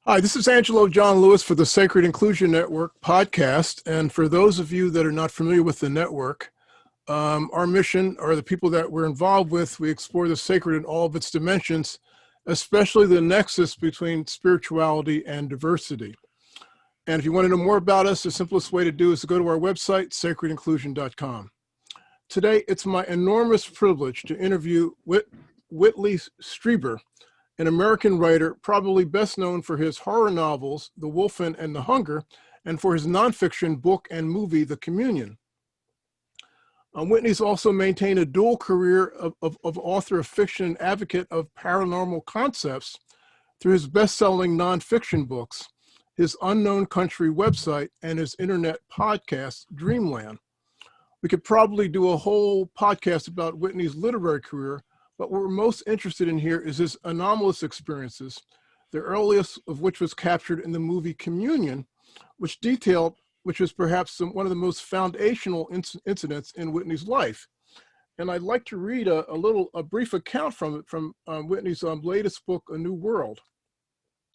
Hi, this is Angelo John Lewis for the Sacred Inclusion Network podcast. And for those of you that are not familiar with the network, our mission, or the people that we're involved with, we explore the sacred in all of its dimensions, especially the nexus between spirituality and diversity. And if you want to know more about us, the simplest way to do is to go to our website, sacredinclusion.com. Today, it's my enormous privilege to interview Whitley Strieber, an American writer probably best known for his horror novels, The Wolfen and The Hunger, and for his nonfiction book and movie, The Communion. Whitney's also maintained a dual career of author of fiction and advocate of paranormal concepts through his best-selling nonfiction books, his Unknown Country website, and his internet podcast, Dreamland. We could probably do a whole podcast about Whitney's literary career, but what we're most interested in here is his anomalous experiences, the earliest of which was captured in the movie Communion, which was perhaps one of the most foundational incidents in Whitney's life. And I'd like to read a brief account from it, from Whitney's latest book, A New World.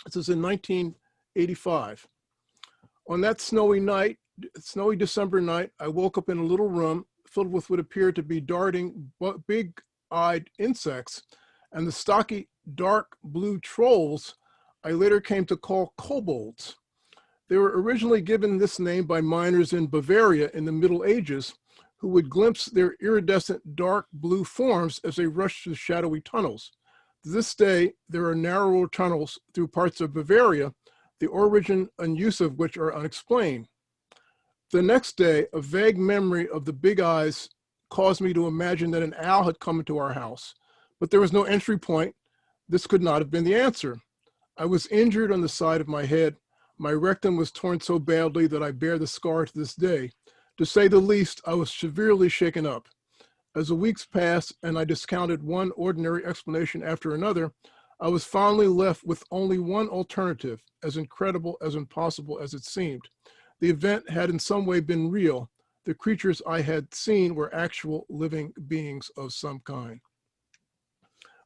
This is in 1985. On that snowy December night, I woke up in a little room filled with what appeared to be darting big-eyed insects, and the stocky dark blue trolls I later came to call kobolds. They were originally given this name by miners in Bavaria in the Middle Ages, who would glimpse their iridescent dark blue forms as they rushed through shadowy tunnels. To this day, there are narrower tunnels through parts of Bavaria, the origin and use of which are unexplained. The next day, a vague memory of the big eyes caused me to imagine that an owl had come into our house, but there was no entry point. This could not have been the answer. I was injured on the side of my head. My rectum was torn so badly that I bear the scar to this day. To say the least, I was severely shaken up. As the weeks passed and I discounted one ordinary explanation after another, I was finally left with only one alternative, as incredible as impossible as it seemed. The event had in some way been real. The creatures I had seen were actual living beings of some kind.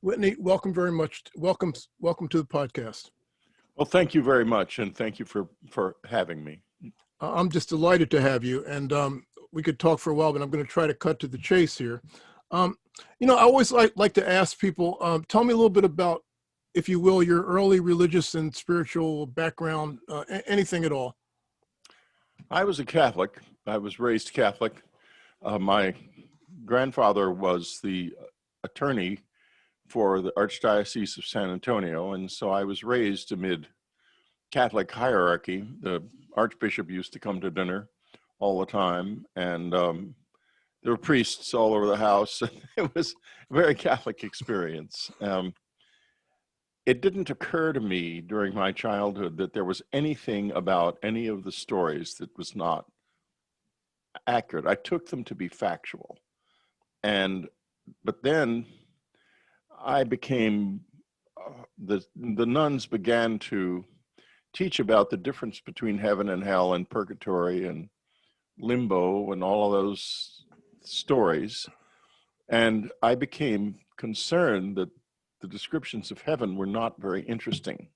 Whitney, welcome very much. Welcome to the podcast. Well, thank you very much, and thank you for having me. I'm just delighted to have you, and we could talk for a while, but I'm going to try to cut to the chase here. I always like to ask people, tell me a little bit about, if you will, your early religious and spiritual background, anything at all. I was a Catholic. I was raised Catholic. My grandfather was the attorney for the Archdiocese of San Antonio, and so I was raised amid Catholic hierarchy. The Archbishop used to come to dinner all the time, and there were priests all over the house. It was a very Catholic experience. It didn't occur to me during my childhood that there was anything about any of the stories that was not accurate. I took them to be factual. But then I became, the nuns began to teach about the difference between heaven and hell and purgatory and limbo and all of those stories. And I became concerned that the descriptions of heaven were not very interesting.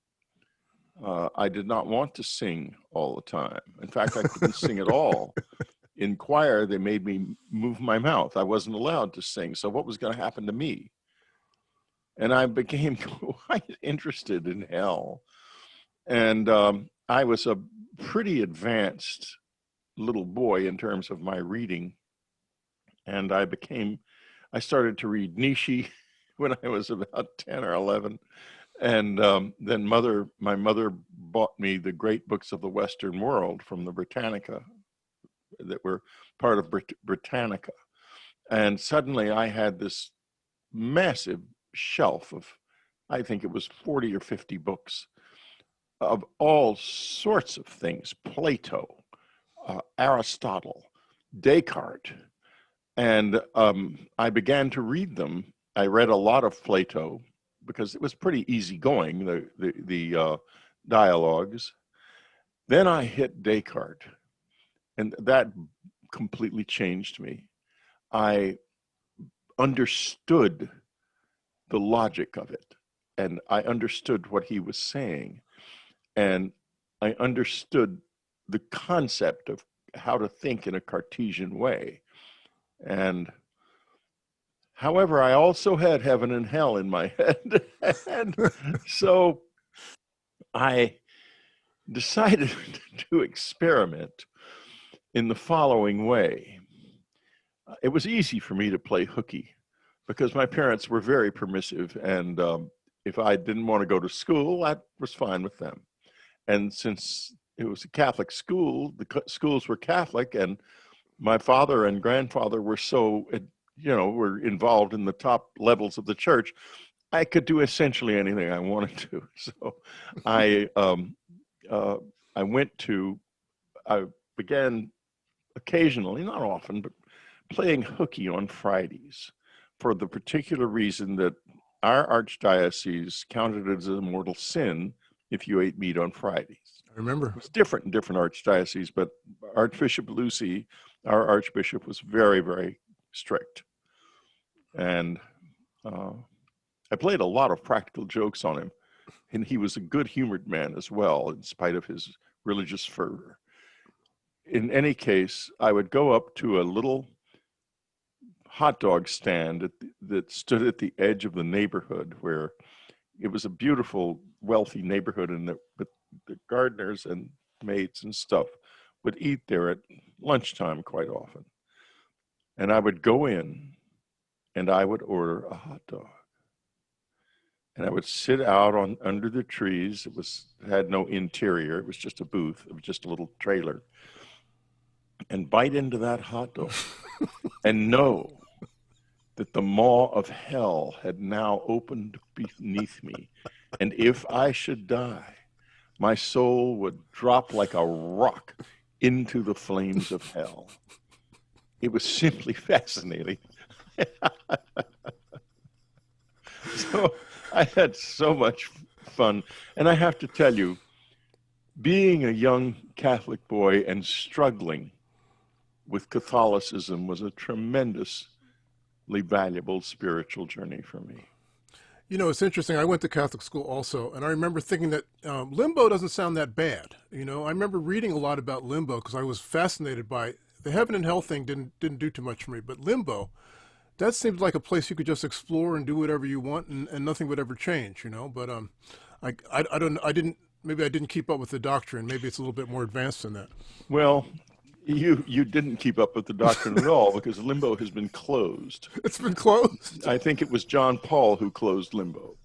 I did not want to sing all the time. In fact, I couldn't sing at all. In choir, they made me move my mouth. I wasn't allowed to sing. So what was going to happen to me? And I became quite interested in hell. And I was a pretty advanced little boy in terms of my reading. And I started to read Nietzsche when I was about 10 or 11. And then my mother bought me the great books of the Western world from the Britannica that were part of Britannica. And suddenly I had this massive shelf of, I think it was 40 or 50 books of all sorts of things, Plato, Aristotle, Descartes. And I began to read them. I read a lot of Plato because it was pretty easygoing, the dialogues. Then I hit Descartes, and that completely changed me. I understood the logic of it, and I understood what he was saying. and I understood the concept of how to think in a Cartesian way. And however, I also had heaven and hell in my head. And so I decided to experiment in the following way. It was easy for me to play hooky because my parents were very permissive, and if I didn't want to go to school, that was fine with them. And since it was a Catholic school, the schools were Catholic, and my father and grandfather were so, were involved in the top levels of the church, I could do essentially anything I wanted to. So I I went to, I began occasionally, not often, but playing hooky on Fridays for the particular reason that our archdiocese counted it as a mortal sin if you ate meat on Fridays. I remember. It was different in different archdioceses, but Archbishop Lucy, our archbishop, was very, very strict. And I played a lot of practical jokes on him, and he was a good-humored man as well, in spite of his religious fervor. In any case, I would go up to a little hot dog stand that stood at the edge of the neighborhood, where it was a beautiful, wealthy neighborhood, and the gardeners and maids and stuff would eat there at lunchtime quite often. And I would go in and I would order a hot dog. And I would sit out under the trees. It had no interior. It was just a booth. It was just a little trailer. And bite into that hot dog and know that the maw of hell had now opened beneath me. And if I should die, my soul would drop like a rock into the flames of hell. It was simply fascinating. So I had so much fun. And I have to tell you, being a young Catholic boy and struggling with Catholicism was a tremendously valuable spiritual journey for me. You know, it's interesting. I went to Catholic school also, and I remember thinking that limbo doesn't sound that bad. You know, I remember reading a lot about limbo because I was fascinated by the heaven and hell thing. Didn't do too much for me, but limbo, that seems like a place you could just explore and do whatever you want, and nothing would ever change. You know, but I didn't keep up with the doctrine. Maybe it's a little bit more advanced than that. Well, you didn't keep up with the doctrine at all, because limbo has been closed. It's been closed. I think it was John Paul who closed limbo.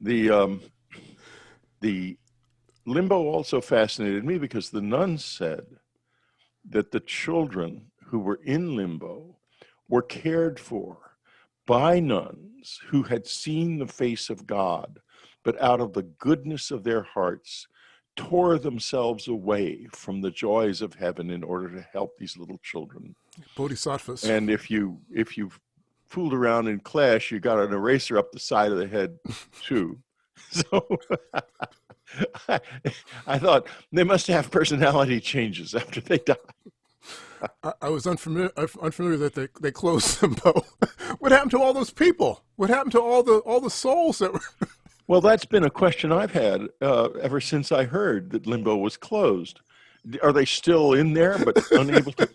The limbo also fascinated me because the nuns said that the children who were in limbo were cared for by nuns who had seen the face of God, but out of the goodness of their hearts tore themselves away from the joys of heaven in order to help these little children. Bodhisattvas. And if you fooled around in class, you got an eraser up the side of the head too. So I thought they must have personality changes after they die. I was unfamiliar that they closed limbo. What happened to all those people? What happened to all the souls that were? Well, that's been a question I've had ever since I heard that limbo was closed. Are they still in there but unable to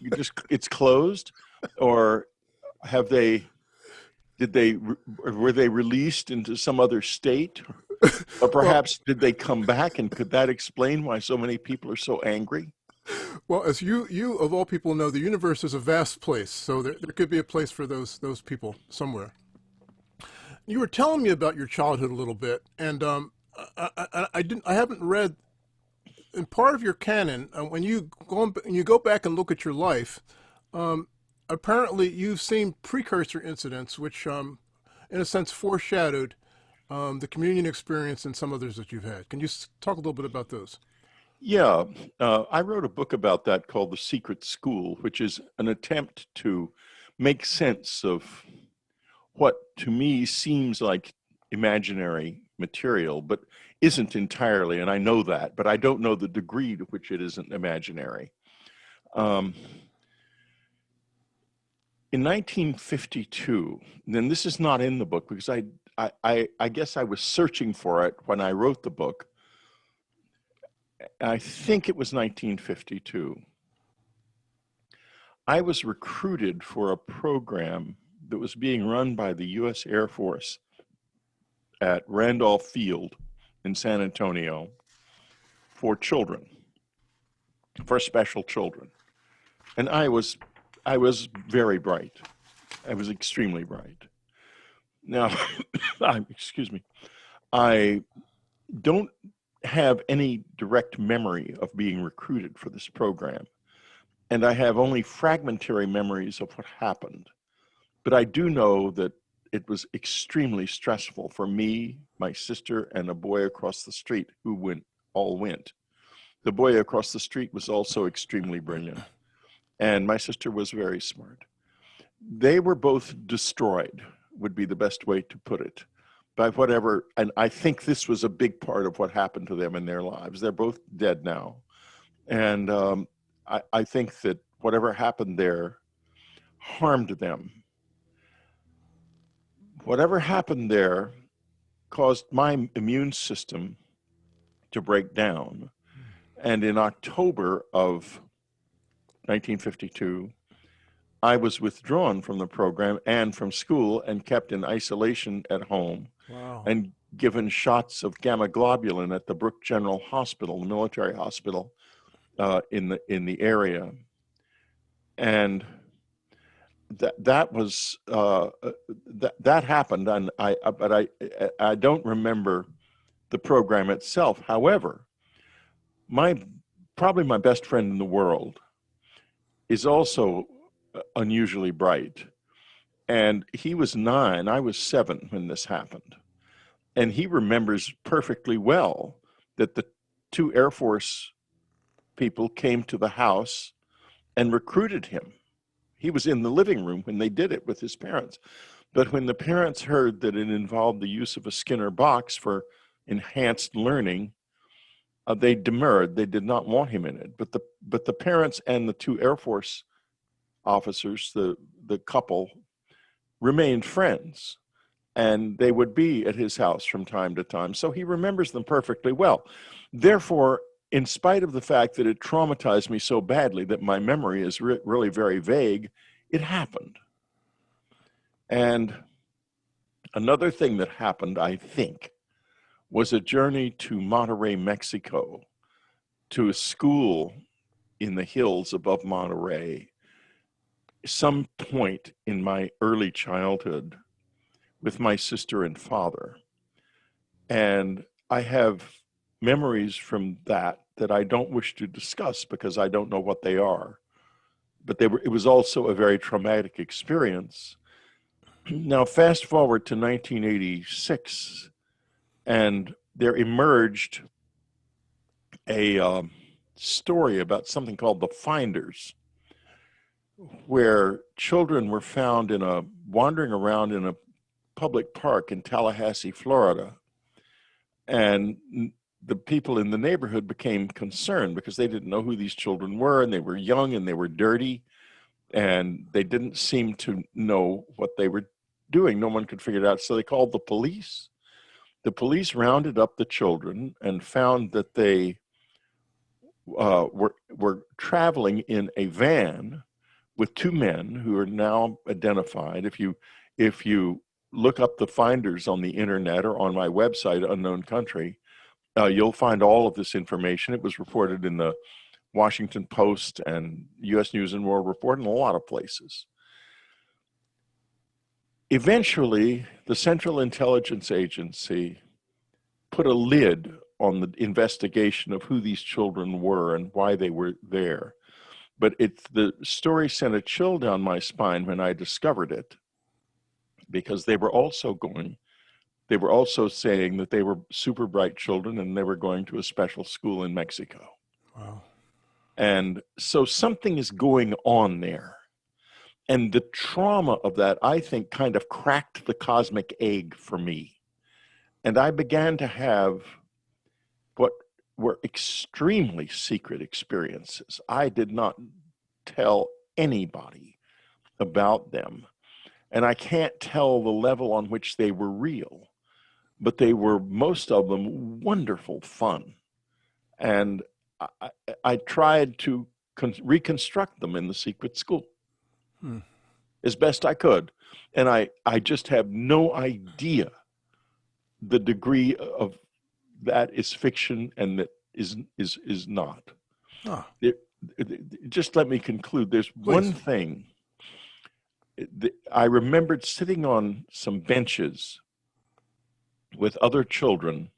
it's closed? Or were they released into some other state? Or perhaps did they come back, and could that explain why so many people are so angry? Well, as you of all people know, the universe is a vast place, so there could be a place for those people somewhere. You were telling me about your childhood a little bit, and I haven't read in part of your canon when you go back and look at your life. Apparently, you've seen precursor incidents, which, in a sense, foreshadowed the communion experience and some others that you've had. Can you talk a little bit about those? Yeah, I wrote a book about that called The Secret School, which is an attempt to make sense of what to me seems like imaginary material, but isn't entirely, and I know that, but I don't know the degree to which it isn't imaginary. In 1952, then this is not in the book because I guess I was searching for it when I wrote the book, I think it was 1952. I was recruited for a program that was being run by the U.S. Air Force at Randolph Field in San Antonio for children, for special children. And I was very bright. I was extremely bright. Now, excuse me, I don't have any direct memory of being recruited for this program. And I have only fragmentary memories of what happened. But I do know that it was extremely stressful for me, my sister, and a boy across the street who all went. The boy across the street was also extremely brilliant, and my sister was very smart. They were both destroyed, would be the best way to put it, by whatever, and I think this was a big part of what happened to them in their lives. They're both dead now. And I think that whatever happened there harmed them. Whatever happened there caused my immune system to break down. And in October of 1952, I was withdrawn from the program and from school and kept in isolation at home. Wow. And given shots of gamma globulin at the Brooke General Hospital, the military hospital in the area. And that was that happened, and I don't remember the program itself. However, probably my best friend in the world is also unusually bright, and he was 9, I was 7 when this happened, and he remembers perfectly well that the 2 Air Force people came to the house and recruited him. He was in the living room when they did it with his parents. But when the parents heard that it involved the use of a Skinner box for enhanced learning, they demurred. They did not want him in it. But the parents and the 2 Air Force officers, the couple, remained friends. And they would be at his house from time to time. So he remembers them perfectly well. Therefore, in spite of the fact that it traumatized me so badly that my memory is really very vague, it happened. And another thing that happened, I think, was a journey to Monterrey, Mexico, to a school in the hills above Monterrey, some point in my early childhood with my sister and father. And I have memories from that I don't wish to discuss because I don't know what they are. But it was also a very traumatic experience. Now, fast forward to 1986, and there emerged a story about something called the Finders, where children were found wandering around in a public park in Tallahassee, Florida. And the people in the neighborhood became concerned because they didn't know who these children were, and they were young and they were dirty, and they didn't seem to know what they were doing. No one could figure it out. So they called the police. The police rounded up the children and found that they were traveling in a van with 2 men who are now identified. If you look up the Finders on the internet or on my website, Unknown Country, you'll find all of this information. It was reported in the Washington Post and U.S. News and World Report and a lot of places. Eventually, the Central Intelligence Agency put a lid on the investigation of who these children were and why they were there. But the story sent a chill down my spine when I discovered it, because they were also saying that they were super bright children and they were going to a special school in Mexico. Wow. And so something is going on there. And the trauma of that, I think, kind of cracked the cosmic egg for me. And I began to have what were extremely secret experiences. I did not tell anybody about them. And I can't tell the level on which they were real, but they were, most of them, wonderful fun. And I tried to reconstruct them in the secret school as best I could. And I just have no idea the degree of that is fiction and that is not. Ah, Just let me conclude. There's please. one thing. I remembered sitting on some benches with other children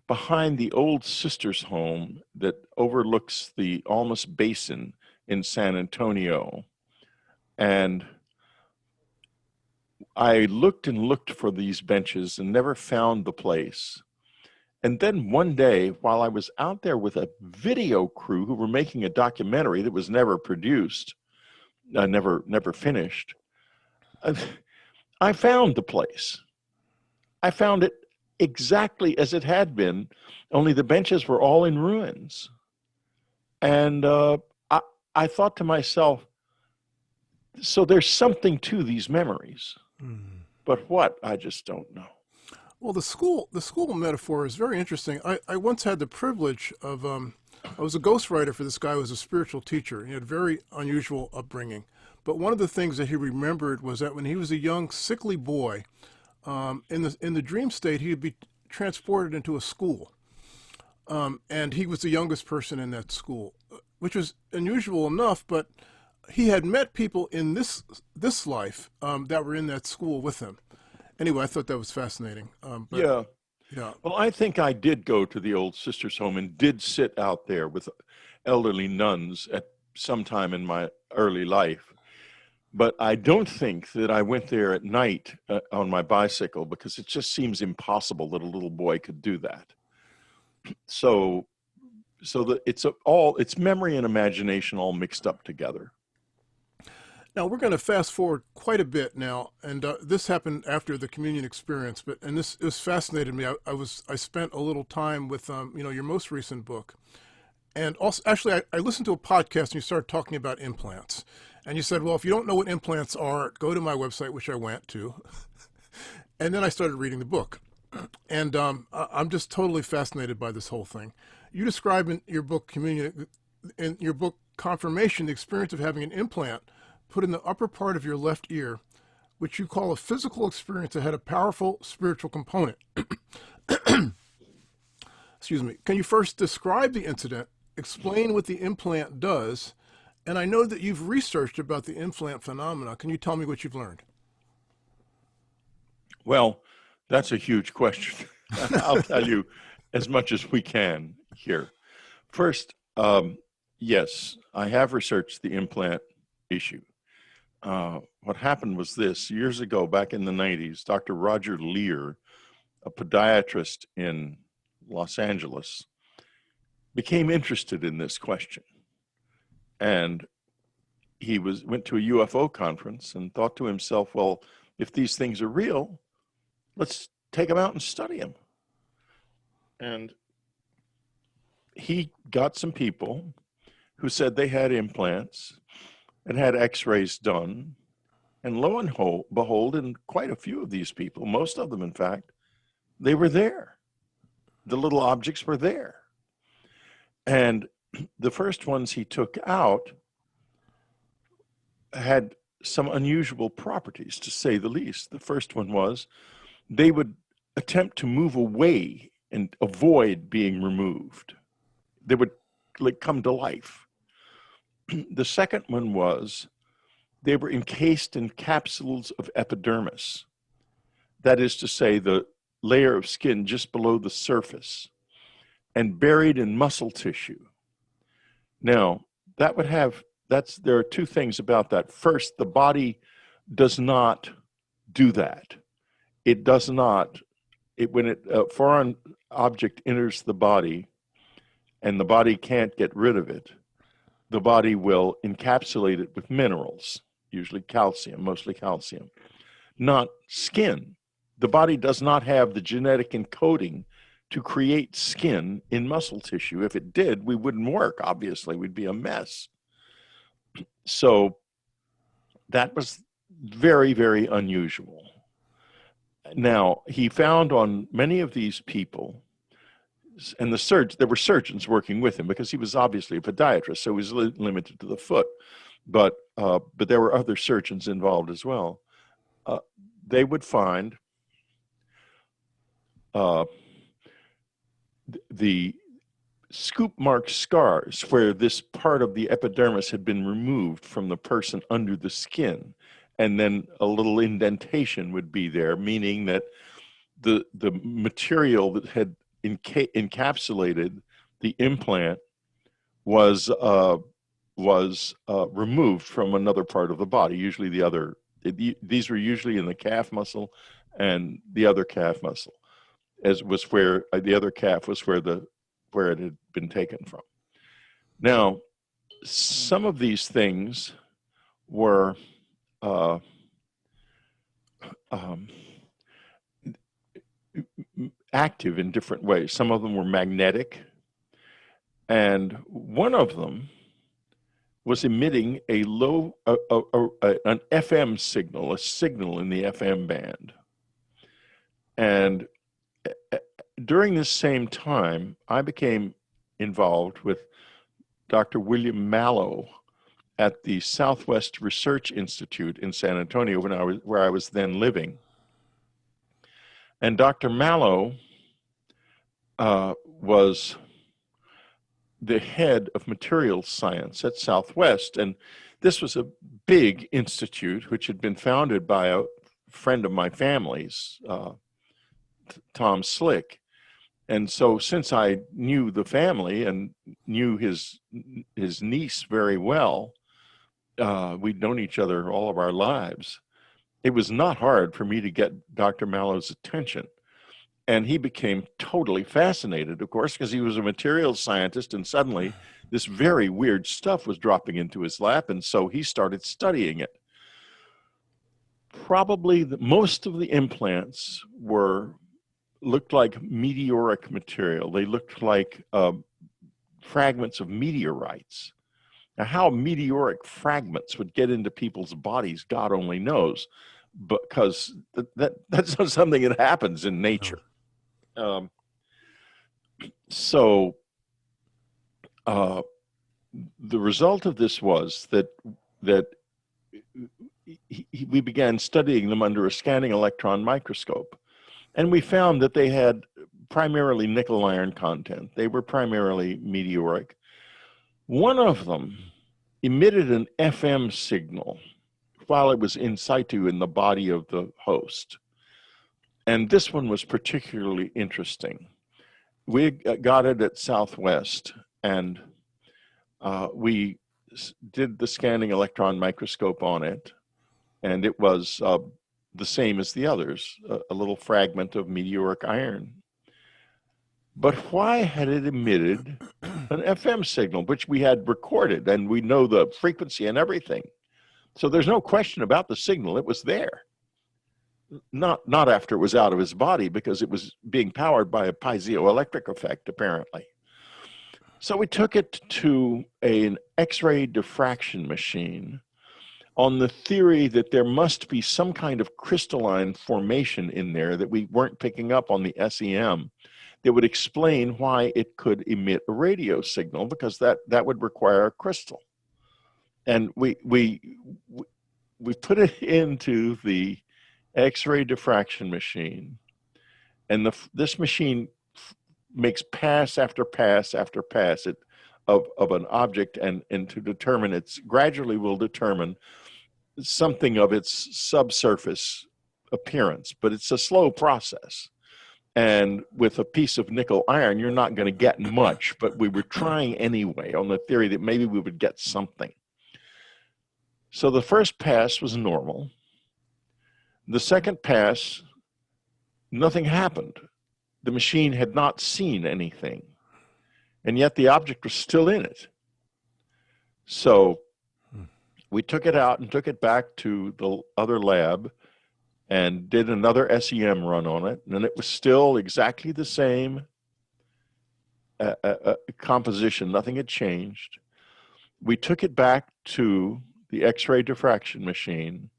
behind the old sister's home that overlooks the Almas Basin in San Antonio. And I looked and looked for these benches and never found the place. And then one day, while I was out there with a video crew who were making a documentary that was never produced, never finished, I found the place. I found it exactly as it had been, only the benches were all in ruins. And I thought to myself, so there's something to these memories. But what? I just don't know. Well, the school metaphor is very interesting. I once had the privilege of, I was a ghostwriter for this guy who was a spiritual teacher. He had a very unusual upbringing. But one of the things that he remembered was that when he was a young, sickly boy, in the dream state, he'd be transported into a school. And he was the youngest person in that school, which was unusual enough, but he had met people in this life that were in that school with him. Anyway, I thought that was fascinating. Yeah. Yeah. Well, I think I did go to the old sister's home and did sit out there with elderly nuns at some time in my early life. But I don't think that I went there at night on my bicycle, because it just seems impossible that a little boy could do that. So that it's memory and imagination all mixed up together. Now we're going to fast forward quite a bit now, and this happened after the communion experience. And this fascinated me. I spent a little time with your most recent book, and also actually I listened to a podcast and you started talking about implants, and you said, well, if you don't know what implants are, go to my website, which I went to, and then I started reading the book, and I'm just totally fascinated by this whole thing. You describe in your book Confirmation, the experience of having an implant put in the upper part of your left ear, which you call a physical experience that had a powerful spiritual component. Excuse me. Can you first describe the incident, explain what the implant does, and I know that you've researched about the implant phenomena. Can you tell me what you've learned? Well, that's a huge question. I'll tell you as much as we can here. First, yes, I have researched the implant issue. What happened was this: years ago, back in the 90s, Dr. Roger Lear, a podiatrist in Los Angeles, became interested in this question. And he went to a UFO conference and thought to himself, well, if these things are real, let's take them out and study them. And he got some people who said they had implants and had x-rays done. And lo and behold, in quite a few of these people, most of them, in fact, they were there. The little objects were there. And the first ones he took out had some unusual properties, to say the least. The first one was they would attempt to move away and avoid being removed. They would come to life. The second one was they were encased in capsules of epidermis. That is to say, the layer of skin just below the surface, and buried in muscle tissue. Now, there are two things about that. First, the body does not do that. It does not. When a foreign object enters the body and the body can't get rid of it, the body will encapsulate it with minerals, usually calcium, mostly calcium, not skin. The body does not have the genetic encoding to create skin in muscle tissue. If it did, we wouldn't work, obviously. We'd be a mess. So that was very, very unusual. Now, he found on many of these people and there were surgeons working with him because he was obviously a podiatrist, so he was limited to the foot. But there were other surgeons involved as well. They would find the scoop mark scars where this part of the epidermis had been removed from the person under the skin, and then a little indentation would be there, meaning that the material that had encapsulated the implant was removed from another part of the body, usually these were usually in the calf muscle and the other calf muscle, as was where the other calf was where it had been taken from. Now, some of these things were active in different ways. Some of them were magnetic, and one of them was emitting an FM signal, a signal in the FM band. And during this same time, I became involved with Dr. William Mallow at the Southwest Research Institute in San Antonio where I was then living. And Dr. Mallow was the head of materials science at Southwest. And this was a big institute which had been founded by a friend of my family's, Tom Slick. And so since I knew the family and knew his niece very well, we'd known each other all of our lives, it was not hard for me to get Dr. Mallow's attention. And he became totally fascinated, of course, because he was a materials scientist, and suddenly this very weird stuff was dropping into his lap, and so he started studying it. Probably most of the implants looked like meteoric material. They looked like fragments of meteorites. Now, how meteoric fragments would get into people's bodies, God only knows, because that's not something that happens in nature. So the result of this was that we began studying them under a scanning electron microscope, and we found that they had primarily nickel iron content. They were primarily meteoric. One of them emitted an FM signal while it was in situ in the body of the host. And this one was particularly interesting. We got it at Southwest, and we did the scanning electron microscope on it, and it was the same as the others, a little fragment of meteoric iron. But why had it emitted an FM signal, which we had recorded, and we know the frequency and everything? So there's no question about the signal. It was there. Not after it was out of his body, because it was being powered by a piezoelectric effect, apparently. So we took it to an X-ray diffraction machine on the theory that there must be some kind of crystalline formation in there that we weren't picking up on the SEM that would explain why it could emit a radio signal, because that would require a crystal. And we put it into the X-ray diffraction machine, and this machine makes pass after pass after pass of an object, and to determine gradually will determine something of its subsurface appearance, but it's a slow process. And with a piece of nickel iron, you're not going to get much, but we were trying anyway on the theory that maybe we would get something. So the first pass was normal. The second pass, nothing happened. The machine had not seen anything, and yet the object was still in it. So we took it out and took it back to the other lab and did another SEM run on it, and it was still exactly the same composition. Nothing had changed. We took it back to the X-ray diffraction machine.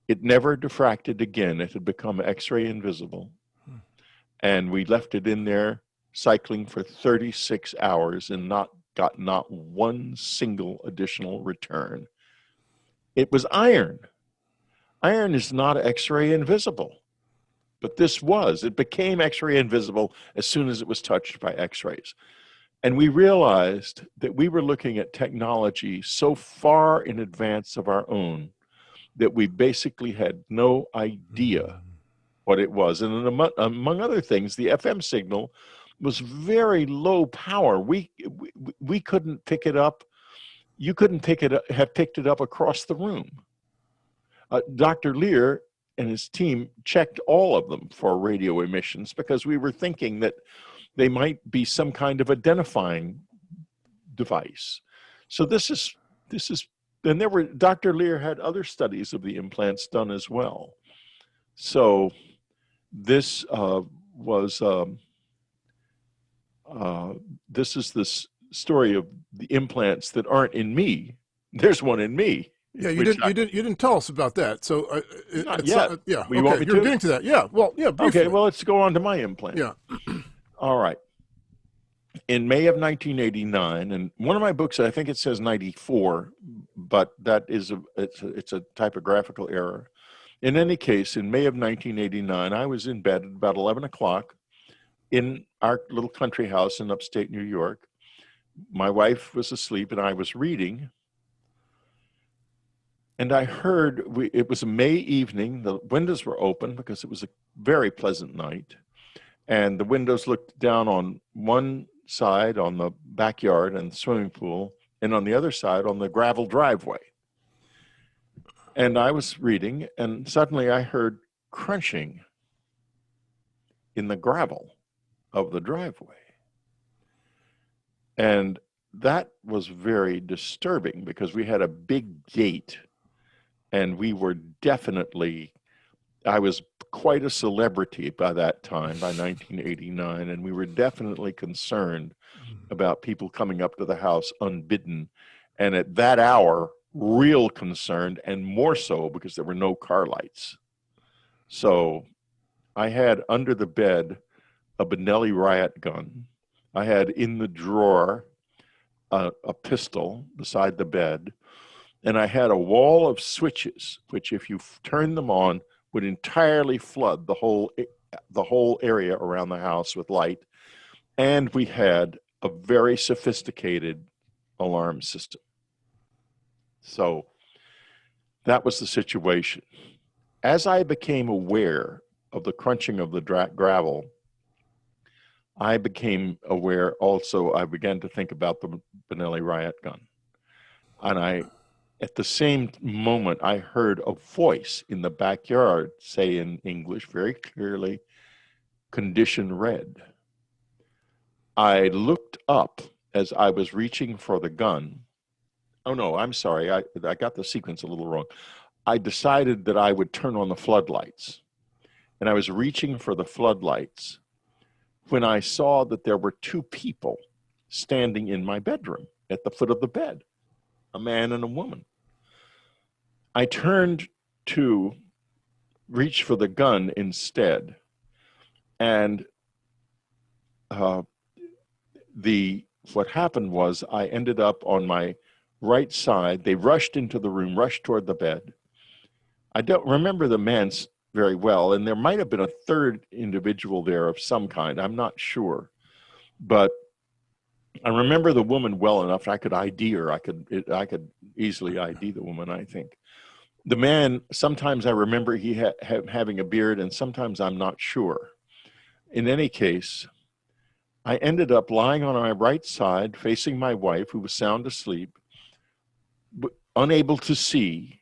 It never diffracted again. It had become X-ray invisible. And we left it in there cycling for 36 hours and got not one single additional return. It was iron. Iron is not X-ray invisible, but this was. It became X-ray invisible as soon as it was touched by X-rays. And we realized that we were looking at technology so far in advance of our own that we basically had no idea what it was. And among other things, the FM signal was very low power. We couldn't pick it up. You couldn't have picked it up across the room. Dr. Lear and his team checked all of them for radio emissions because we were thinking that they might be some kind of identifying device. So this is, and Dr. Lear had other studies of the implants done as well. So this this is this story of the implants that aren't in me. There's one in me. Yeah, you didn't tell us about that. So not yet. Yeah, you want me you're getting to that. Yeah, well, yeah. Briefly. Okay, well, let's go on to my implant. Yeah. All right. In May of 1989, and one of my books, I think it says 94, but that is it's a typographical error. In any case, in May of 1989, I was in bed at about 11 o'clock in our little country house in upstate New York. My wife was asleep and I was reading. And I heard, it was a May evening, the windows were open because it was a very pleasant night. And the windows looked down on one side on the backyard and the swimming pool, and on the other side on the gravel driveway. And I was reading, and suddenly I heard crunching in the gravel of the driveway. And that was very disturbing because we had a big gate, and we were definitely, I was quite a celebrity by that time, by 1989, and we were definitely concerned about people coming up to the house unbidden. And at that hour, real concerned, and more so because there were no car lights. So I had under the bed a Benelli riot gun. I had in the drawer a pistol beside the bed, and I had a wall of switches, which if you turn them on, would entirely flood the whole area around the house with light. And we had a very sophisticated alarm system. So that was the situation. As I became aware of the crunching of the gravel, I became aware also, I began to think about the Benelli riot gun. And at the same moment, I heard a voice in the backyard say in English very clearly, "Condition red." I looked up as I was reaching for the gun. Oh no, I'm sorry, I got the sequence a little wrong. I decided that I would turn on the floodlights. And I was reaching for the floodlights when I saw that there were two people standing in my bedroom at the foot of the bed, a man and a woman. I turned to reach for the gun instead. And what happened was I ended up on my right side. They rushed into the room, rushed toward the bed. I don't remember the man very well, and there might have been a third individual there of some kind. I'm not sure. But I remember the woman well enough. I could ID her. I could easily ID the woman, I think. The man, sometimes I remember he having a beard, and sometimes I'm not sure. In any case, I ended up lying on my right side, facing my wife, who was sound asleep, unable to see,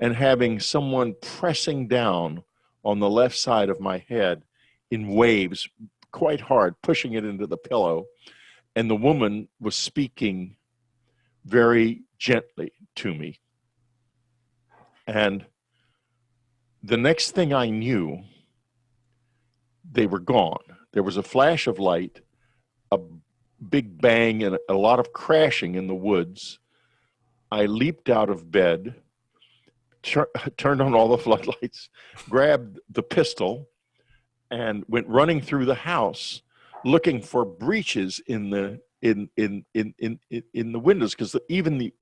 and having someone pressing down on the left side of my head in waves, quite hard, pushing it into the pillow. And the woman was speaking very gently to me. And the next thing I knew, they were gone. There was a flash of light, a big bang, and a lot of crashing in the woods. I leaped out of bed, turned on all the floodlights, grabbed the pistol, and went running through the house looking for breaches in the windows, because even the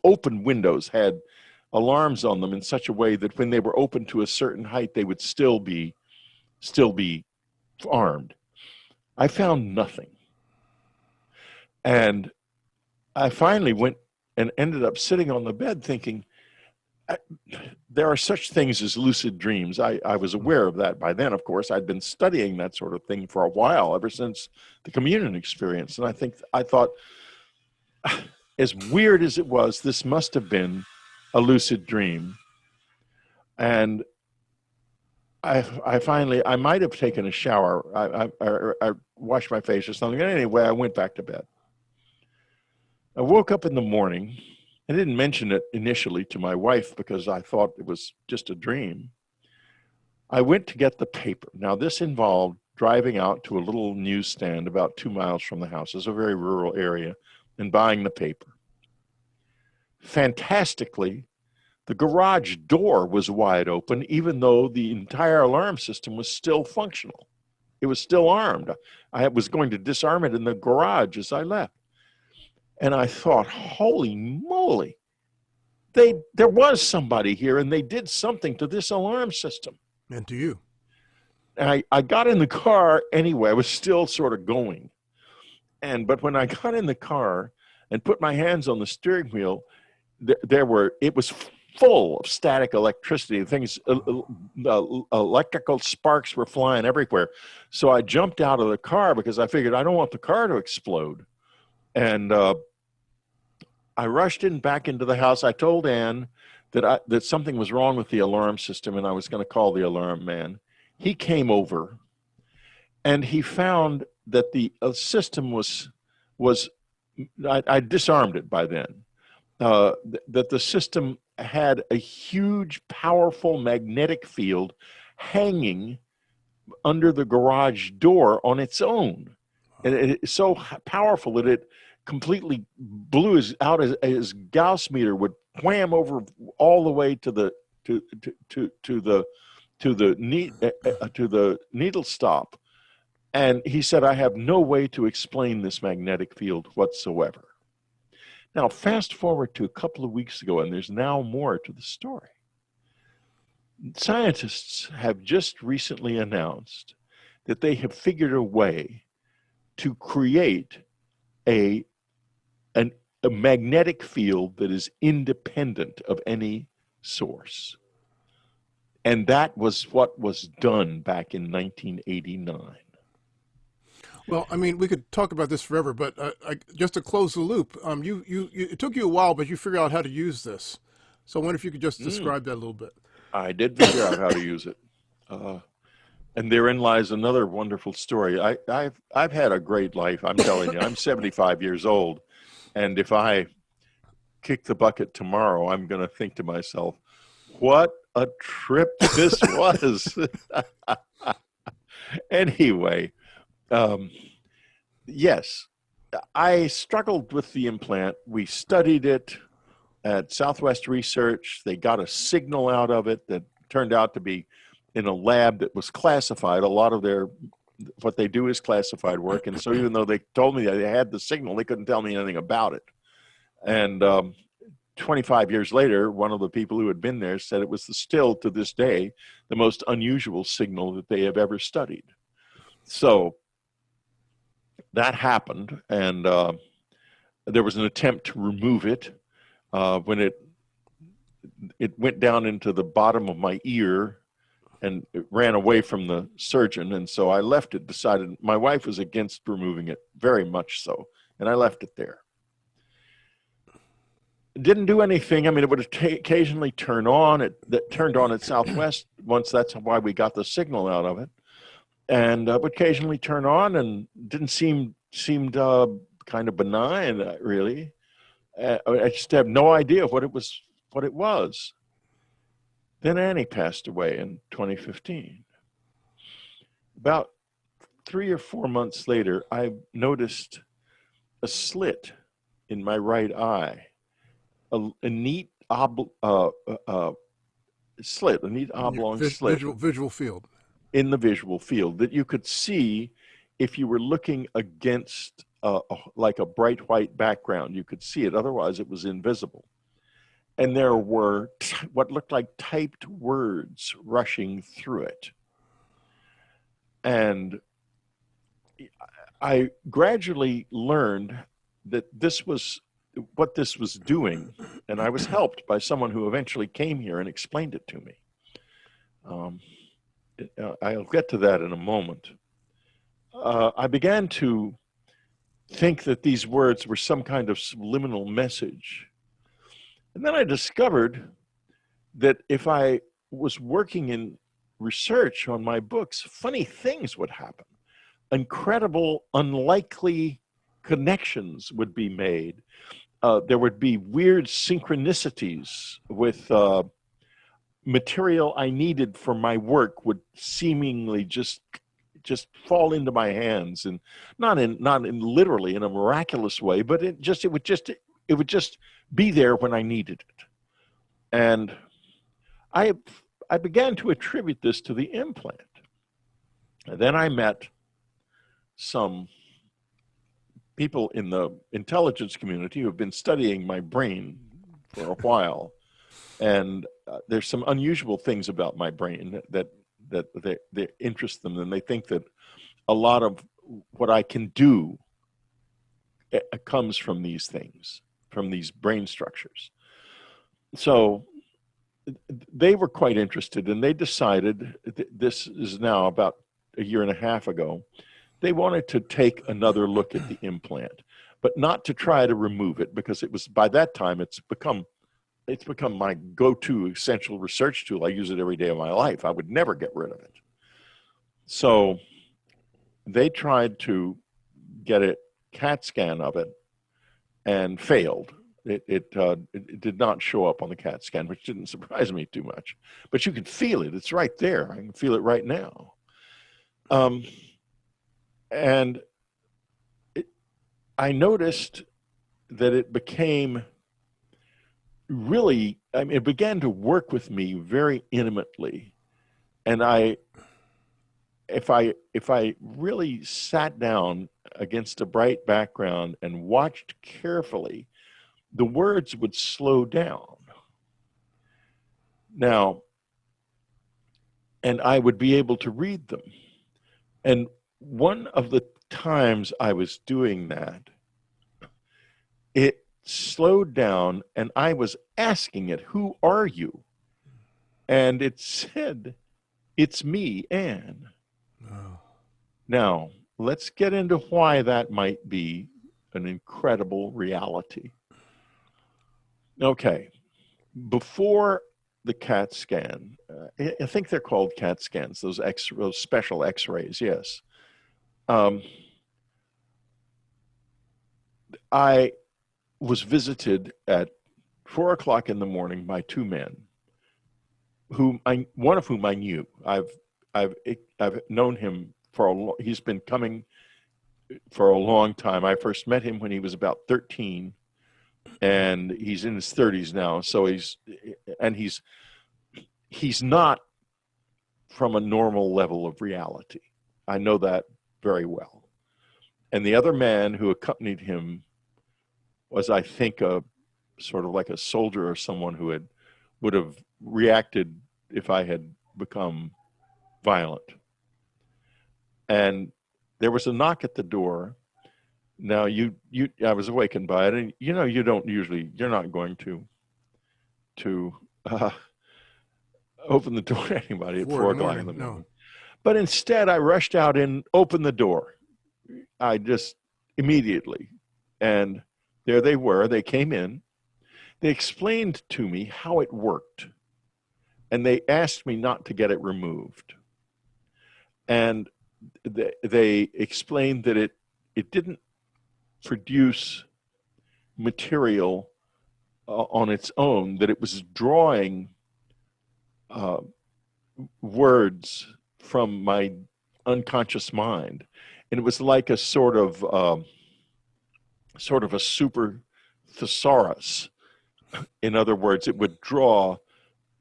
open windows had alarms on them in such a way that when they were open to a certain height, they would still be armed. I found nothing. And I finally went and ended up sitting on the bed thinking, there are such things as lucid dreams. I was aware of that by then, of course. I'd been studying that sort of thing for a while, ever since the communion experience. And I thought, as weird as it was, this must have been a lucid dream. And I might have taken a shower. I washed my face or something. And anyway, I went back to bed. I woke up in the morning. I didn't mention it initially to my wife because I thought it was just a dream. I went to get the paper. Now, this involved driving out to a little newsstand about 2 miles from the house. It's a very rural area, and buying the paper. Fantastically, the garage door was wide open, even though the entire alarm system was still functional. It was still armed. I was going to disarm it in the garage as I left. And I thought, holy moly, there was somebody here, and they did something to this alarm system. And to you. And I got in the car anyway. I was still sort of going. But when I got in the car and put my hands on the steering wheel, it was full of static electricity. Things, electrical sparks were flying everywhere. So I jumped out of the car because I figured I don't want the car to explode. And I rushed back into the house. I told Ann that something was wrong with the alarm system, and I was going to call the alarm man. He came over, and he found that the system was I disarmed it by then. That the system had a huge, powerful magnetic field hanging under the garage door on its own. And it's so powerful that it completely blew out as Gauss meter would wham over all the way to the needle stop. And he said, I have no way to explain this magnetic field whatsoever. Now, fast forward to a couple of weeks ago, and there's now more to the story. Scientists have just recently announced that they have figured a way to create a magnetic field that is independent of any source. And that was what was done back in 1989. Well, I mean, we could talk about this forever, but just to close the loop, it took you a while, but you figured out how to use this. So I wonder if you could just describe that a little bit. I did figure out how to use it. And therein lies another wonderful story. I've had a great life, I'm telling you. I'm 75 years old. And if I kick the bucket tomorrow, I'm going to think to myself, what a trip this was. Anyway, yes, I struggled with the implant. We studied it at Southwest Research. They got a signal out of it that turned out to be in a lab that was classified. A lot of what they do is classified work. And so even though they told me that they had the signal, they couldn't tell me anything about it. And 25 years later, one of the people who had been there said it was still to this day the most unusual signal that they have ever studied. So that happened, and there was an attempt to remove it when it went down into the bottom of my ear, and it ran away from the surgeon. And so I left it, decided my wife was against removing it, very much so, and I left it there. It didn't do anything. I mean, it would occasionally turn on. It turned on at Southwest once. That's why we got the signal out of it. And would occasionally turn on, and didn't seemed kind of benign, really. I just have no idea what it was. Then Annie passed away in 2015. About 3 or 4 months later, I noticed a slit in my right eye, a neat slit, a neat oblong slit. Visual field. In the visual field that you could see if you were looking against like a bright white background, you could see it. Otherwise, it was invisible. And there were what looked like typed words rushing through it. And I gradually learned that this was what this was doing. And I was helped by someone who eventually came here and explained it to me. I'll get to that in a moment. I began to think that these words were some kind of subliminal message. And then I discovered that if I was working in research on my books, funny things would happen. Incredible, unlikely connections would be made. There would be weird synchronicities with material I needed for my work would seemingly just fall into my hands, and not in literally in a miraculous way, but it would just be there when I needed it. And I began to attribute this to the implant. And then I met some people in the intelligence community who have been studying my brain for a while, and there's some unusual things about my brain that they interest them, and they think that a lot of what I can do comes from these things, from these brain structures. So they were quite interested, and they decided, this is now about a year and a half ago, they wanted to take another look at the implant, but not to try to remove it, because it was, by that time, it's become my go-to essential research tool. I use it every day of my life. I would never get rid of it. So they tried to get a CAT scan of it and failed. It did not show up on the CAT scan, which didn't surprise me too much. But you can feel it. It's right there. I can feel it right now. And I noticed that it became really, I mean, it began to work with me very intimately. And if I really sat down against a bright background and watched carefully, the words would slow down. Now, and I would be able to read them. And one of the times I was doing that, it slowed down, and I was asking it, "Who are you?" And it said, "It's me, Anne." Oh. Now, let's get into why that might be an incredible reality. Okay, before the CAT scan, I think they're called CAT scans, those special X-rays, yes. I was visited at 4 o'clock in the morning by two men, one of whom I knew. I've known him he's been coming for a long time. I first met him when he was about 13, and he's in his 30s now. So he's not from a normal level of reality. I know that very well. And the other man who accompanied him was, I think, a sort of like a soldier or someone who would have reacted if I had become violent. And there was a knock at the door. Now I was awakened by it, and you're not going to open the door to anybody at 4 o'clock in the morning. No. But instead, I rushed out and opened the door. I just immediately, and there they were. They came in. They explained to me how it worked, and they asked me not to get it removed. And they explained that it didn't produce material on its own, that it was drawing words from my unconscious mind. And it was like a sort of a super thesaurus. In other words, it would draw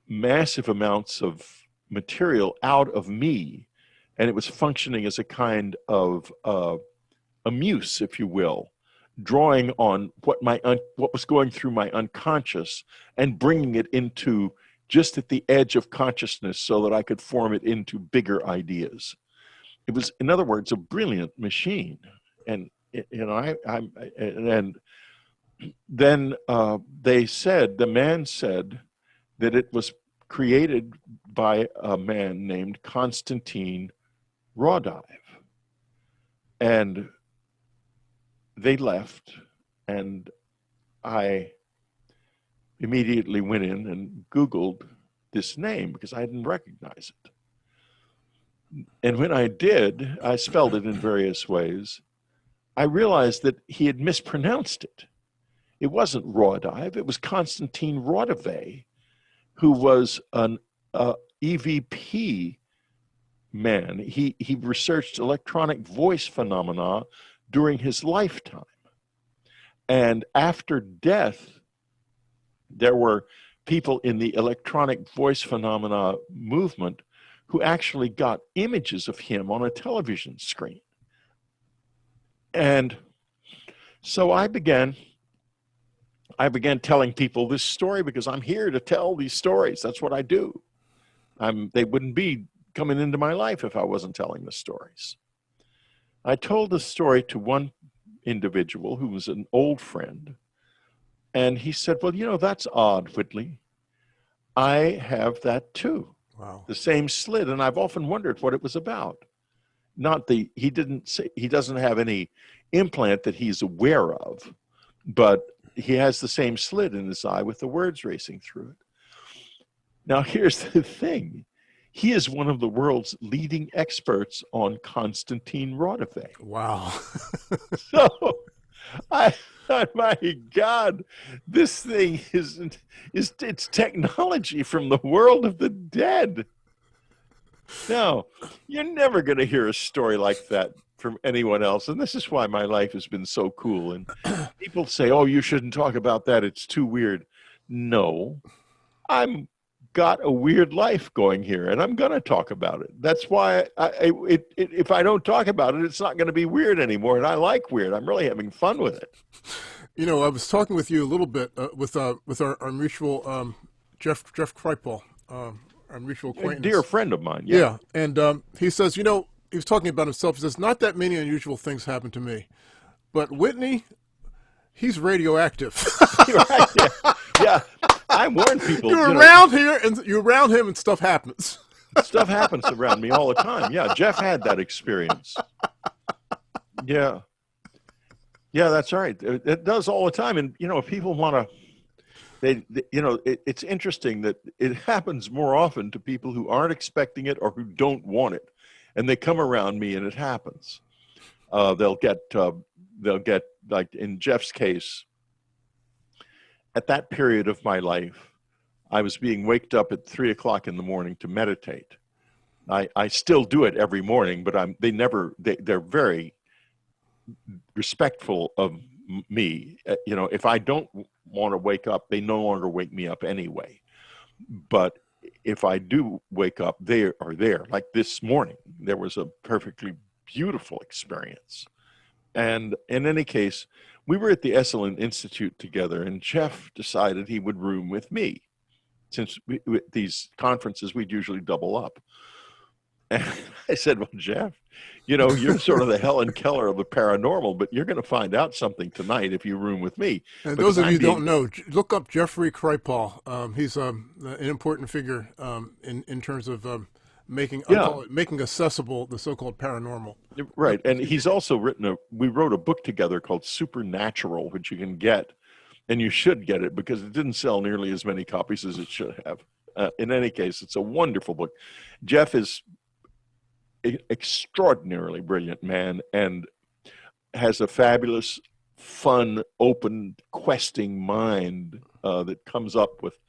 massive amounts of material out of me and it was functioning as a kind of a muse, if you will, drawing on what was going through my unconscious and bringing it into just at the edge of consciousness so that I could form it into bigger ideas. It was, in other words, a brilliant machine. And then the man said that it was created by a man named Konstantin Raudive. And they left, and I immediately went in and Googled this name because I didn't recognize it. And when I did, I spelled it in various ways. I realized that he had mispronounced it. It wasn't Raudive, it was Konstantin Raudive, who was an EVP man. He researched electronic voice phenomena during his lifetime. And after death, there were people in the electronic voice phenomena movement who actually got images of him on a television screen. And so I began telling people this story because I'm here to tell these stories. That's what I do. They wouldn't be coming into my life if I wasn't telling the stories. I told the story to one individual who was an old friend, and he said, well, you know, that's odd, Whitley. I have that too. Wow. The same slit, and I've often wondered what it was about. He doesn't have any implant that he's aware of, but he has the same slit in his eye with the words racing through it. Now, here's the thing. He is one of the world's leading experts on Konstantin Raudive. Wow. So I thought, my God, this thing it's technology from the world of the dead. Now, you're never going to hear a story like that from anyone else. And this is why my life has been so cool. And people say, oh, you shouldn't talk about that. It's too weird. No, I'm got a weird life going here, and I'm going to talk about it. That's why if I don't talk about it, it's not going to be weird anymore. And I like weird. I'm really having fun with it. You know, I was talking with you a little bit with our mutual Jeff Kripal, our mutual acquaintance. A dear friend of mine. Yeah. And he says, you know, he was talking about himself. He says, not that many unusual things happen to me, but Whitney, he's radioactive. Right, yeah. I warn people. You're around here, and you're around him, and stuff happens. Stuff happens around me all the time. Yeah, Jeff had that experience. Yeah, that's right. It does all the time. And if people want to, it's interesting that it happens more often to people who aren't expecting it or who don't want it, and they come around me, and it happens. They'll get like in Jeff's case. At that period of my life, I was being waked up at 3 o'clock in the morning to meditate. I still do it every morning, but they're very respectful of me. If I don't want to wake up, they no longer wake me up anyway. But if I do wake up, they are there. Like this morning, there was a perfectly beautiful experience. And in any case, we were at the Esalen Institute together, and Jeff decided he would room with me. Since with these conferences, we'd usually double up. And I said, well, Jeff, you're sort of the Helen Keller of the paranormal, but you're going to find out something tonight if you room with me. And those of you who don't know, look up Jeffrey Kripal. He's an important figure in terms of making accessible the so-called paranormal. Right. And he's also we wrote a book together called Supernatural, which you can get, and you should get it because it didn't sell nearly as many copies as it should have. In any case, it's a wonderful book. Jeff is an extraordinarily brilliant man and has a fabulous, fun, open, questing mind that comes up with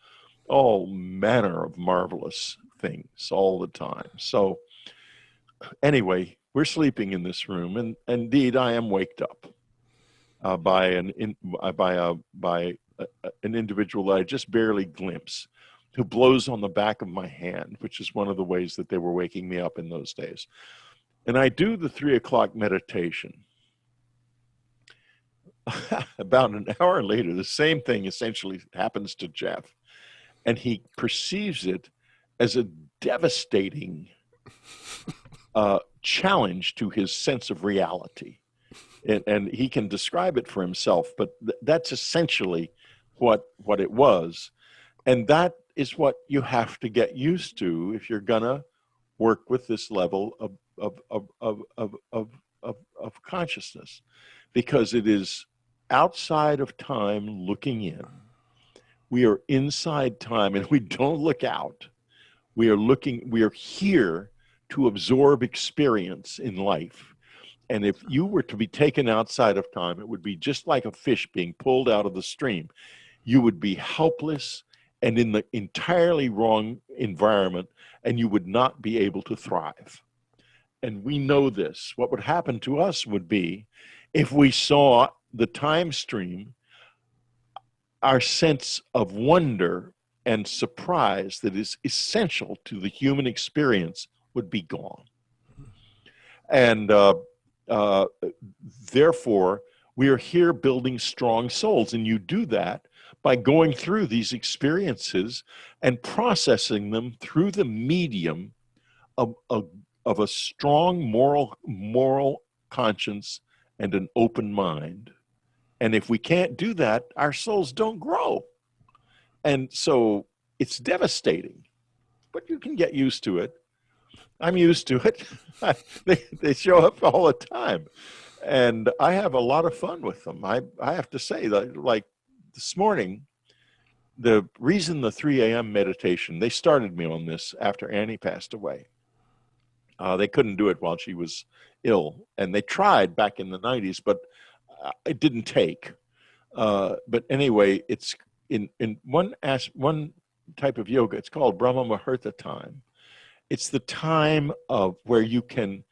all manner of marvelous things all the time. So anyway, we're sleeping in this room, and indeed I am waked up by an individual that I just barely glimpse. who blows on the back of my hand, which is one of the ways that they were waking me up in those days. And I do the 3 o'clock meditation. About an hour later, the same thing essentially happens to Jeff. And he perceives it as a devastating challenge to his sense of reality. And he can describe it for himself, but that's essentially what it was. And that is what you have to get used to if you're gonna work with this level of consciousness, because it is outside of time looking in. We are inside time, and we don't look out. We are here to absorb experience in life. And if you were to be taken outside of time, it would be just like a fish being pulled out of the stream. You would be helpless and in the entirely wrong environment, and you would not be able to thrive. And we know this. What would happen to us would be, if we saw the time stream, our sense of wonder and surprise that is essential to the human experience would be gone. And therefore, we are here building strong souls. And you do that by going through these experiences and processing them through the medium of a strong moral conscience and an open mind. And if we can't do that, our souls don't grow. And so it's devastating, but you can get used to it. I'm used to it. They show up all the time. And I have a lot of fun with them. I have to say that, like this morning, the reason the 3 a.m. meditation, they started me on this after Annie passed away. They couldn't do it while she was ill. And they tried back in the 90s, but it didn't take. But anyway, it's in one type of yoga, it's called Brahma Muhurta time. It's the time of where you can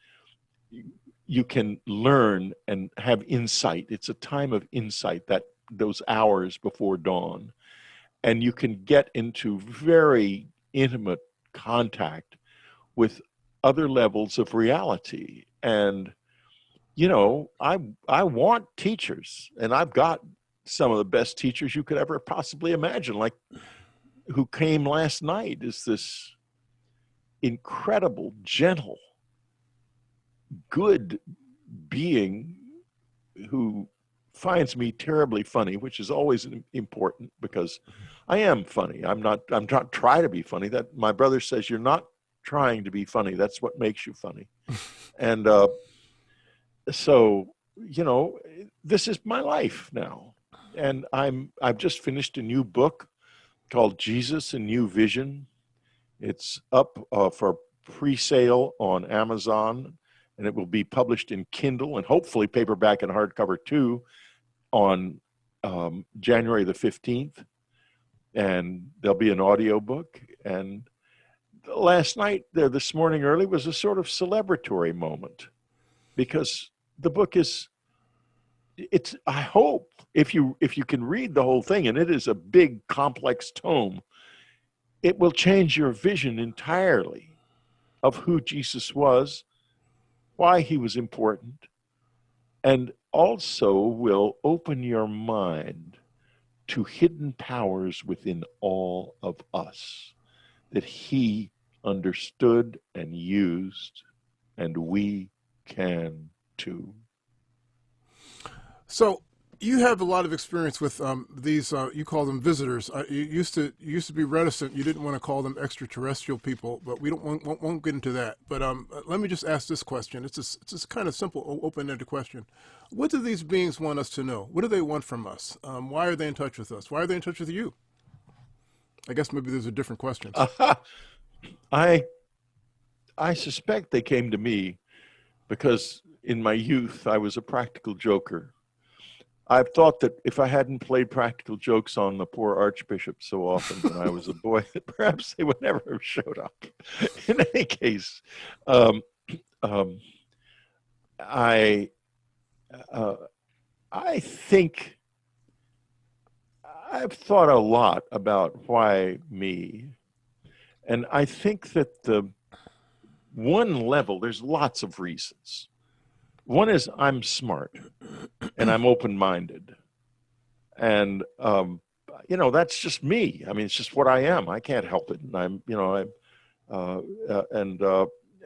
learn and have insight. It's a time of insight, that those hours before dawn. And you can get into very intimate contact with other levels of reality. And, you know, I want teachers, and I've got some of the best teachers you could ever possibly imagine, like who came last night is this incredible, gentle, good being who finds me terribly funny, which is always important because I am funny. I'm not trying to be funny. That my brother says, you're not trying to be funny. That's what makes you funny. And so, you know, this is my life now. And I've just finished a new book called Jesus, a New Vision. It's up for pre-sale on Amazon, and it will be published in Kindle and hopefully paperback and hardcover too on January the 15th. And there'll be an audio book. And last night there, this morning early, was a sort of celebratory moment, because the book is, it's, I hope, if you can read the whole thing, and it is a big, complex tome, it will change your vision entirely of who Jesus was, why he was important, and also will open your mind to hidden powers within all of us that he understood and used, and we can too. So you have a lot of experience with these. You call them visitors. You used to be reticent. You didn't want to call them extraterrestrial people, but we won't get into that. But let me just ask this question. It's just kind of simple, open-ended question. What do these beings want us to know? What do they want from us? Why are they in touch with us? Why are they in touch with you? I guess maybe those are different questions. I suspect they came to me because in my youth I was a practical joker. I've thought that if I hadn't played practical jokes on the poor Archbishop so often when I was a boy, that perhaps they would never have showed up. In any case, I think I've thought a lot about why me. And I think that the one level, there's lots of reasons. One is I'm smart and I'm open-minded. And, that's just me. I mean, it's just what I am. I can't help it. And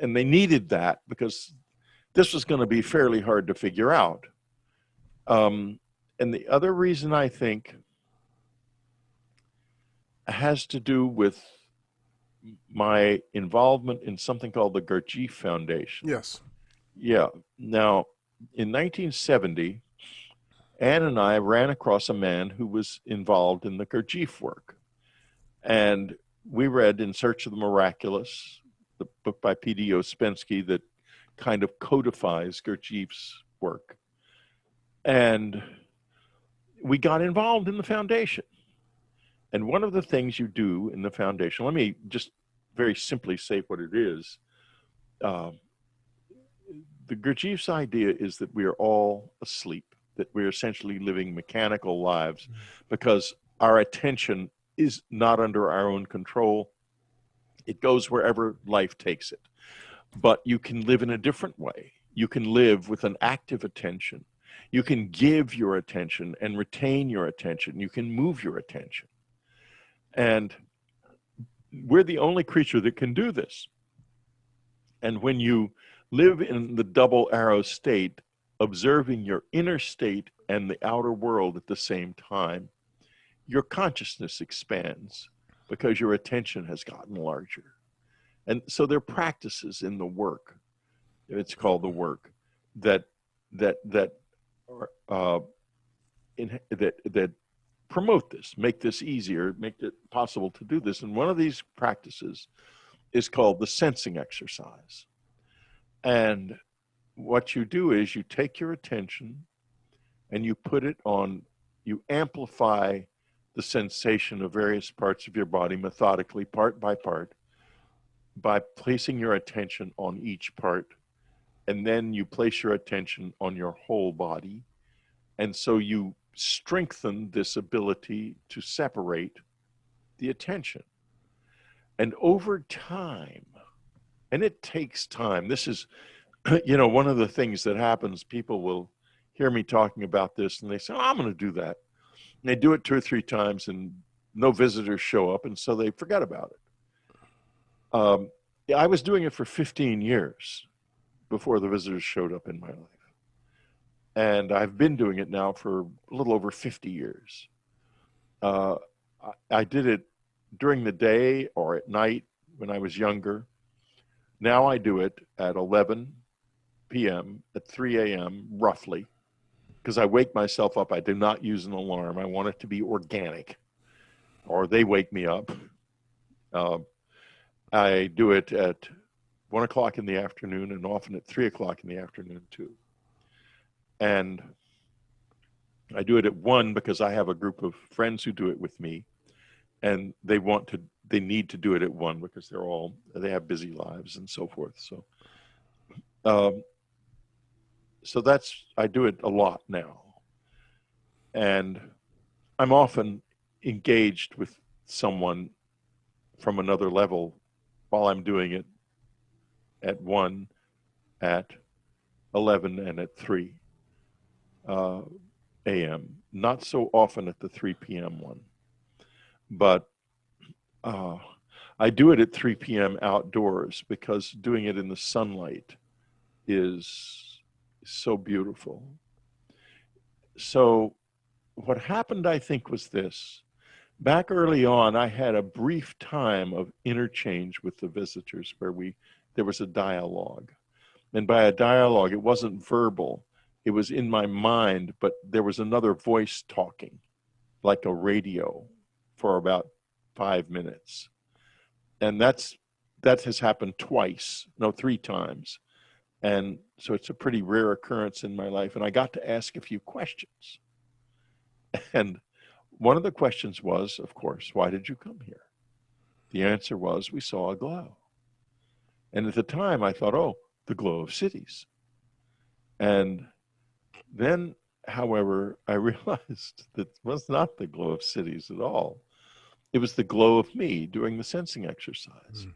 and they needed that because this was going to be fairly hard to figure out. And the other reason I think has to do with my involvement in something called the Garchief Foundation. Yes. Yeah. Now, in 1970, Ann and I ran across a man who was involved in the Garchief work. And we read In Search of the Miraculous, the book by P.D. Ouspensky that kind of codifies Garchief's work. And we got involved in the foundation. And one of the things you do in the foundation, let me just very simply say what it is. The Garchief's idea is that we are all asleep, that we're essentially living mechanical lives because our attention is not under our own control. It goes wherever life takes it. But you can live in a different way. You can live with an active attention. You can give your attention and retain your attention. You can move your attention. And we're the only creature that can do this. And when you live in the double arrow state, observing your inner state and the outer world at the same time, your consciousness expands because your attention has gotten larger. And so there are practices in the work, it's called the work, that promote this, make this easier, make it possible to do this. And one of these practices is called the sensing exercise. And what you do is you take your attention and you put it on, you amplify the sensation of various parts of your body methodically, part by part, by placing your attention on each part. And then you place your attention on your whole body. And so you strengthen this ability to separate the attention. And over time, and it takes time, this is, one of the things that happens, people will hear me talking about this and they say, oh, I'm going to do that. And they do it 2 or 3 times and no visitors show up. And so they forget about it. I was doing it for 15 years before the visitors showed up in my life. And I've been doing it now for a little over 50 years. I did it during the day or at night when I was younger. Now I do it at 11 p.m., at 3 a.m., roughly, because I wake myself up. I do not use an alarm. I want it to be organic, or they wake me up. I do it at 1 o'clock in the afternoon and often at 3 o'clock in the afternoon too. And I do it at 1 because I have a group of friends who do it with me, and they need to do it at 1 because they have busy lives and so forth. So I do it a lot now. And I'm often engaged with someone from another level while I'm doing it at 1, at 11, and at 3 a.m. Not so often at the 3 p.m. one. But I do it at 3 p.m. outdoors because doing it in the sunlight is so beautiful. So what happened, I think, was this. Back early on, I had a brief time of interchange with the visitors where there was a dialogue. And by a dialogue, it wasn't verbal. It was in my mind, but there was another voice talking, like a radio, for about 5 minutes. And that has happened 3 times. And so it's a pretty rare occurrence in my life. And I got to ask a few questions. And one of the questions was, of course, why did you come here? The answer was, we saw a glow. And at the time I thought, oh, the glow of cities. And then however, I realized that it was not the glow of cities at all. It was the glow of me doing the sensing exercise,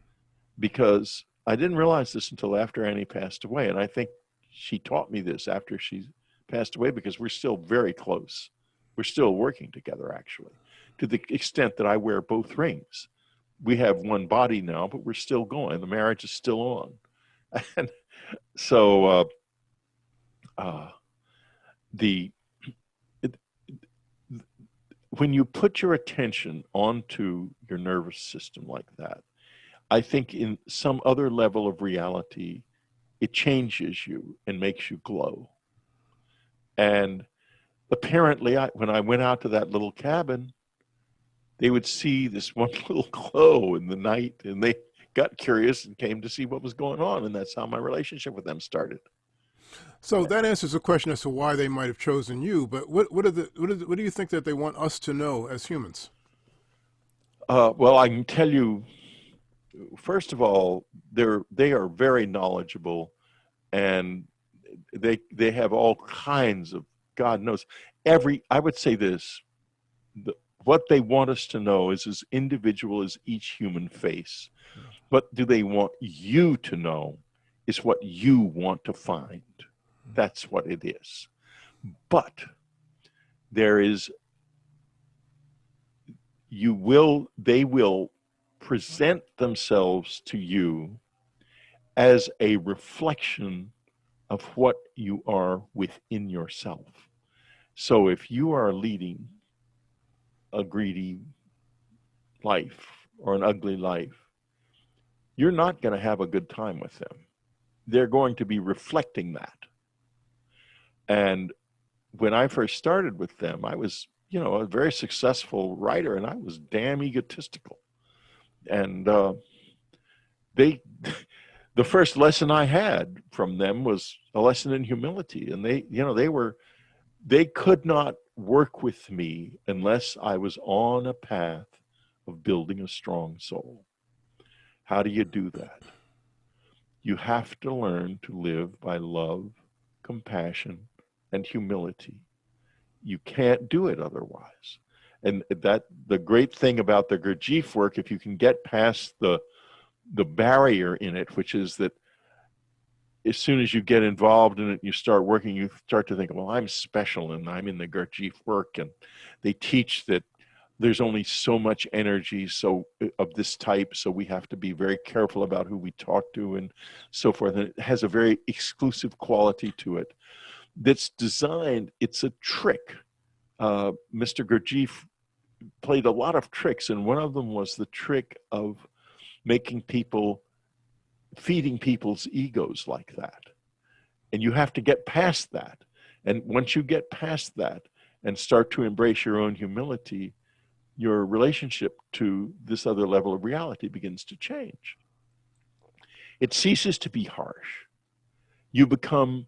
because I didn't realize this until after Annie passed away. And I think she taught me this after she passed away, because we're still very close. We're still working together, actually, to the extent that I wear both rings. We have one body now, but we're still going. The marriage is still on. And so the it, when you put your attention onto your nervous system like that, I think in some other level of reality, it changes you and makes you glow. And apparently, when I went out to that little cabin, they would see this one little glow in the night, and they got curious and came to see what was going on. And that's how my relationship with them started. So that answers the question as to why they might have chosen you. But what do you think that they want us to know as humans? Well, I can tell you, first of all, they are very knowledgeable, and they have all kinds of, God knows, I would say this, what they want us to know is as individual as each human face. What do they want you to know is what you want to find. That's what it is. But there is, they will present themselves to you as a reflection of what you are within yourself. So if you are leading a greedy life or an ugly life, you're not going to have a good time with them. They're going to be reflecting that. And when I first started with them, I was, a very successful writer, and I was damn egotistical. And the first lesson I had from them was a lesson in humility. And they could not work with me unless I was on a path of building a strong soul. How do you do that? You have to learn to live by love, compassion, and humility. You can't do it otherwise. And that the great thing about the Garchief work, if you can get past the barrier in it, which is that as soon as you get involved in it, you start working, you start to think, well, I'm special and I'm in the Garchief work. And they teach that there's only so much energy of this type, so we have to be very careful about who we talk to and so forth. And it has a very exclusive quality to it that's designed, it's a trick. Mr. Garchief played a lot of tricks, and one of them was the trick of feeding people's egos like that. And you have to get past that. And once you get past that and start to embrace your own humility, your relationship to this other level of reality begins to change. It ceases to be harsh. You become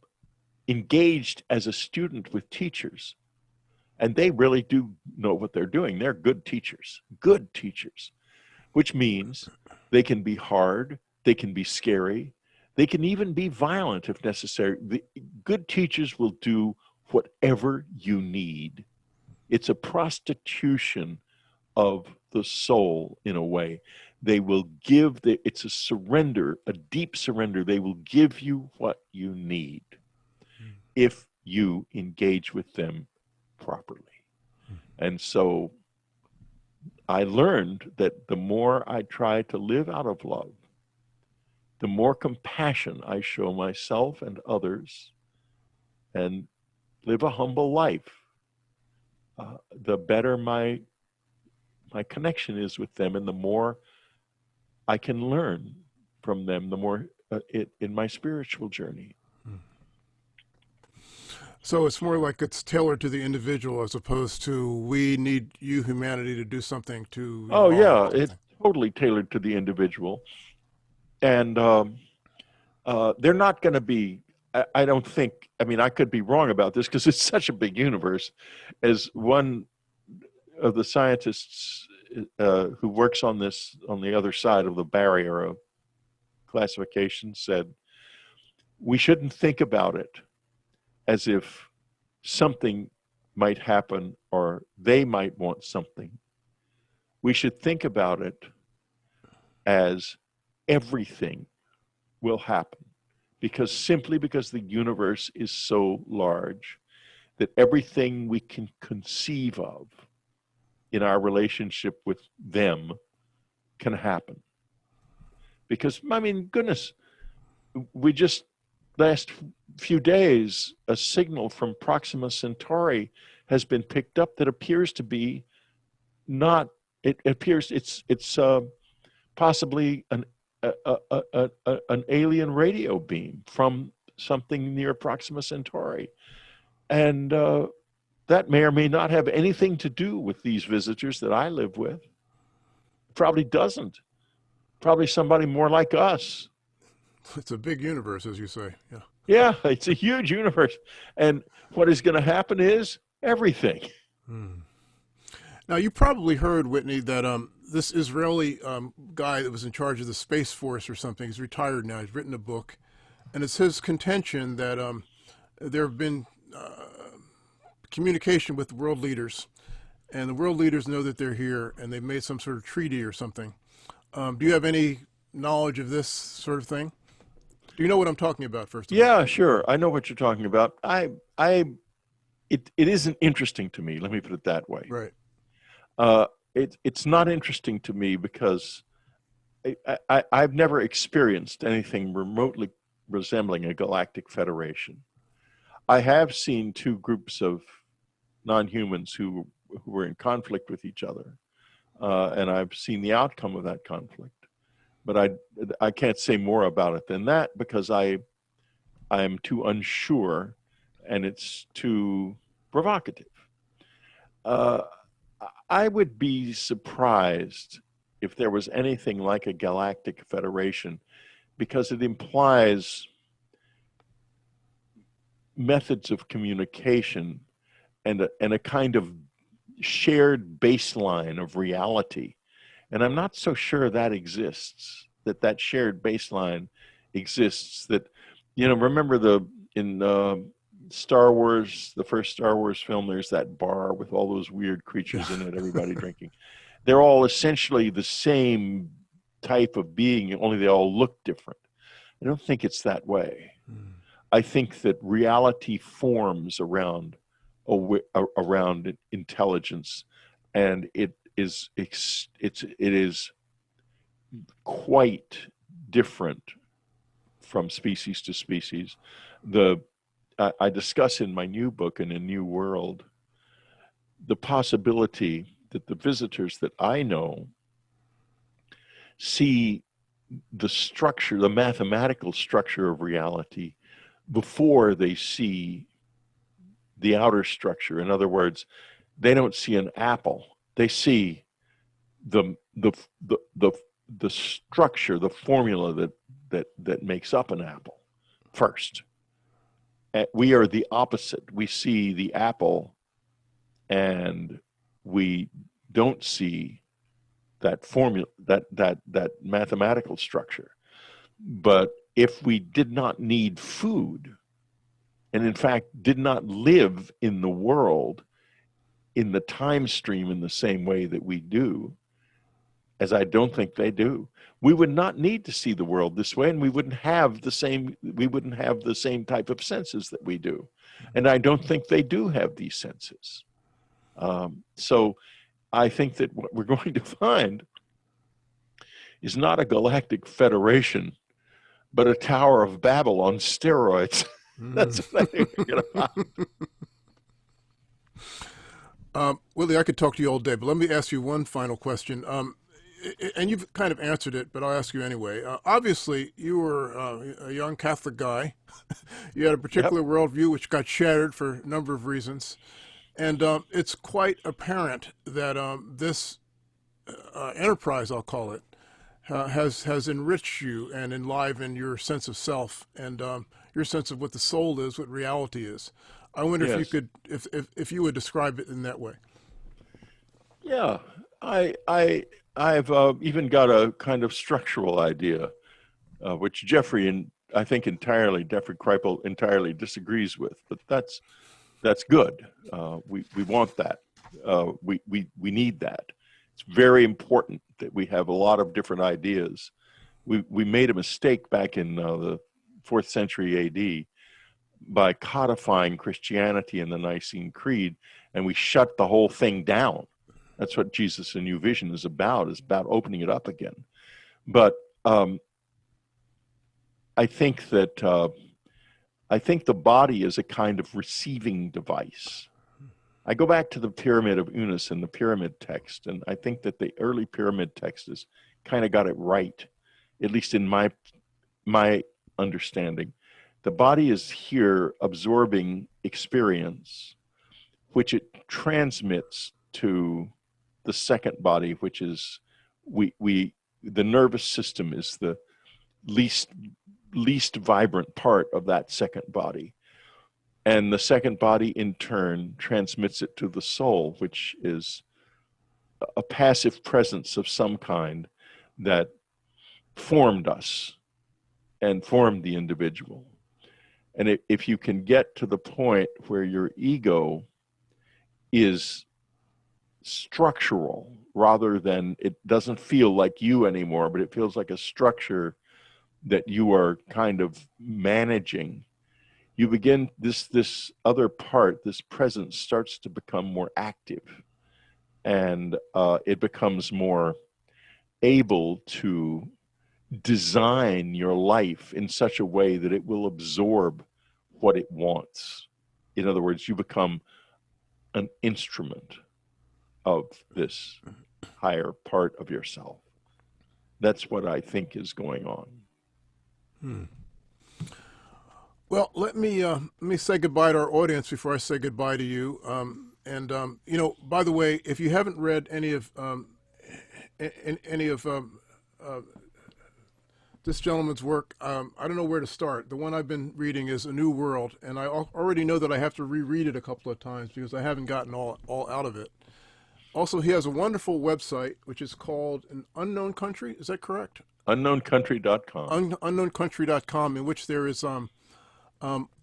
engaged as a student with teachers, and they really do know what they're doing. They're good teachers, which means they can be hard, they can be scary, they can even be violent if necessary. The good teachers will do whatever you need. It's a prostitution of the soul in a way. They will it's a surrender, a deep surrender. They will give you what you need if you engage with them properly. And so I learned that the more I try to live out of love, the more compassion I show myself and others, and live a humble life, the better my connection is with them, and the more I can learn from them, the more in my spiritual journey. So it's more like it's tailored to the individual as opposed to we need you, humanity, to do something to. Oh yeah, it's totally tailored to the individual, and they're not going to be. I don't think. I mean, I could be wrong about this because it's such a big universe. As one of the scientists who works on this on the other side of the barrier of classification said, we shouldn't think about it as if something might happen or they might want something, we should think about it as everything will happen, because simply because the universe is so large that everything we can conceive of in our relationship with them can happen. Because, I mean, goodness, we just last few days, a signal from Proxima Centauri has been picked up that appears to be not, it appears it's possibly an alien radio beam from something near Proxima Centauri. And that may or may not have anything to do with these visitors that I live with. Probably doesn't. Probably somebody more like us. It's a big universe, as you say. Yeah. Yeah, it's a huge universe. And what is going to happen is everything. Now, you probably heard, Whitney, that this Israeli guy that was in charge of the Space Force or something, he's retired now, he's written a book, and it's his contention that there have been communication with world leaders, and the world leaders know that they're here, and they've made some sort of treaty or something. Do you have any knowledge of this sort of thing? Do you know what I'm talking about, first of all? Yeah, sure. I know what you're talking about. It isn't interesting to me. Let me put it that way. Right. It's not interesting to me because I've never experienced anything remotely resembling a galactic federation. I have seen two groups of non-humans who were in conflict with each other, and I've seen the outcome of that conflict. But I can't say more about it than that because I am too unsure, and it's too provocative. I would be surprised if there was anything like a galactic federation, because it implies methods of communication and a kind of shared baseline of reality. And I'm not so sure that exists, that shared baseline exists. That, remember in Star Wars, the first Star Wars film, there's that bar with all those weird creatures in it, everybody drinking. They're all essentially the same type of being, only they all look different. I don't think it's that way. I think that reality forms around intelligence, and it is quite different from species to species. I discuss in my new book, In a New World, the possibility that the visitors that I know see the structure, the mathematical structure of reality before they see the outer structure. In other words, they don't see an apple. They see the structure, the formula that makes up an apple first. We are the opposite. We see the apple and we don't see that formula, that mathematical structure. But if we did not need food, and in fact did not live in the world in the time stream in the same way that we do, as I don't think they do, we would not need to see the world this way, and we wouldn't have the same type of senses that we do. And I don't think they do have these senses. So I think that what we're going to find is not a galactic federation, but a Tower of Babel on steroids. That's what I think we're going to find. Willie, I could talk to you all day, but let me ask you one final question. And you've kind of answered it, but I'll ask you anyway. Obviously, you were a young Catholic guy. You had a particular worldview which got shattered for a number of reasons. And it's quite apparent that this enterprise, I'll call it, has enriched you and enlivened your sense of self and your sense of what the soul is, what reality is. I wonder if you could, if you would describe it in that way. Yeah, I've even got a kind of structural idea, which Jeffrey Kripal entirely disagrees with, but that's That's good. We want that. We need that. It's very important that we have a lot of different ideas. We made a mistake back in the 4th century AD by codifying Christianity in the Nicene Creed, and we shut the whole thing down. That's what Jesus: A New Vision is about opening it up again. But I think that I think the body is a kind of receiving device. I go back to the Pyramid of Unas and the pyramid text, and I think that the early pyramid texts kind of got it right, at least in my understanding. The body is here absorbing experience, which it transmits to the second body, which is the nervous system is the least vibrant part of that second body. And the second body in turn transmits it to the soul, which is a passive presence of some kind that formed us and formed the individual. And if you can get to the point where your ego is structural rather than, it doesn't feel like you anymore, but it feels like a structure that you are kind of managing, you begin, this other part, this presence starts to become more active, and it becomes more able to design your life in such a way that it will absorb what it wants. In other words, you become an instrument of this higher part of yourself. That's what I think is going on. Well, let me say goodbye to our audience before I say goodbye to you. You know, by the way, if you haven't read any of this gentleman's work, I don't know where to start. The one I've been reading is A New World, and I already know that I have to reread it a couple of times because I haven't gotten all out of it. Also, he has a wonderful website, which is called An Unknown Country. Is that correct? Unknowncountry.com. Unknowncountry.com, in which there is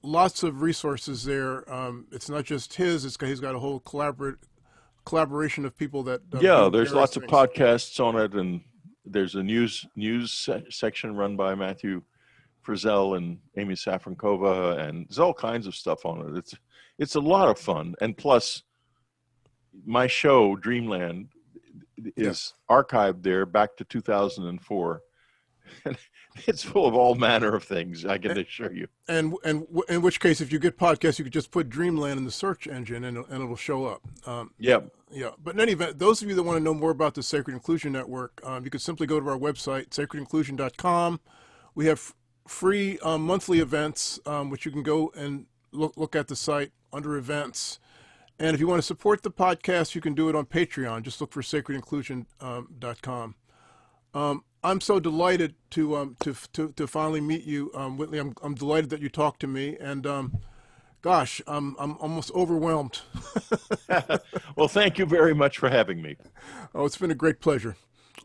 lots of resources there. It's not just he's got a whole collaboration of people that Yeah, do there's various lots of things. podcasts on it, and there's a news section run by Matthew Frizzell and Amy Safrankova, and there's all kinds of stuff on it. It's a lot of fun, and plus, my show Dreamland is archived there back to 2004. And it's full of all manner of things, I can assure you. And in which case, if you get podcasts, you could just put Dreamland in the search engine, and it'll show up. Yeah. But in any event, those of you that want to know more about the Sacred Inclusion Network, you could simply go to our website, sacredinclusion.com. We have free monthly events, which you can go and look at the site under events. And if you want to support the podcast, you can do it on Patreon. Just look for sacredinclusion.com. I'm so delighted to finally meet you, Whitley. I'm delighted that you talked to me, and gosh, I'm almost overwhelmed. Well, thank you very much for having me. Oh, it's been a great pleasure.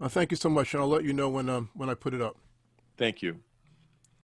Thank you so much, and I'll let you know when I put it up. Thank you.